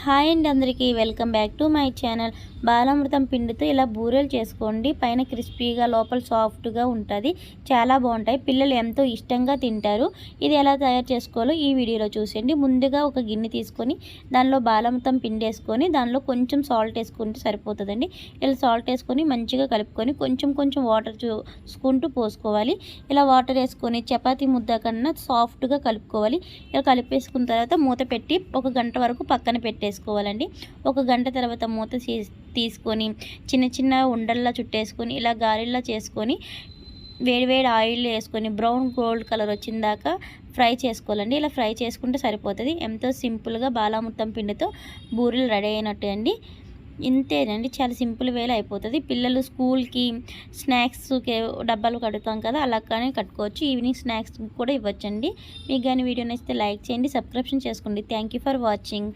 Hi అండి అందరికీ welcome back to my channel. Balamrutham పిండితో ఇలా బూరెలు చేసుకోండి. పైన క్రిస్పీగా లోపల సాఫ్ట్గా ఉంటుంది. చాలా బాగుంటాయి. పిల్లలు ఎంతో ఇష్టంగా తింటారు. ఇది ఎలా తయారు చేసుకోవాలో ఈ వీడియోలో చూసేయండి. ముందుగా ఒక గిన్నె తీసుకొని దానిలో బాలామృతం పిండి వేసుకొని దానిలో కొంచెం సాల్ట్ వేసుకుంటే సరిపోతుందండి. ఇలా సాల్ట్ వేసుకొని మంచిగా కలుపుకొని కొంచెం కొంచెం వాటర్ చూసుకుంటూ పోసుకోవాలి. ఇలా వాటర్ వేసుకొని చపాతీ ముద్ద కన్నా సాఫ్ట్గా కలుపుకోవాలి. ఇలా కలిపేసుకున్న తర్వాత మూత పెట్టి ఒక గంట వరకు పక్కన పెట్టేసుకోవాలండి. ఒక గంట తర్వాత మూత తీసుకొని చిన్న చిన్న ఉండల్లా చుట్టేసుకొని ఇలా గారెల్లా చేసుకొని వేడివేడి ఆయిల్ వేసుకొని బ్రౌన్ గోల్డ్ కలర్ వచ్చిందాకా ఫ్రై చేసుకోవాలండి. ఇలా ఫ్రై చేసుకుంటే సరిపోతుంది. ఎంతో సింపుల్గా బాలామృతం పిండితో బూరెలు రెడీ అయినట్టు అండి. ఇంతేనండి, చాలా సింపుల్ వేలో అయిపోతుంది. పిల్లలు స్కూల్కి స్నాక్స్కి డబ్బాలు కడుతాం కదా, అలా కానీ కట్టుకోవచ్చు. ఈవినింగ్ స్నాక్స్ కూడా ఇవ్వచ్చండి. మీకు కానీ వీడియో నచ్చితే లైక్ చేయండి, సబ్స్క్రిప్షన్ చేసుకోండి. Thank you for watching.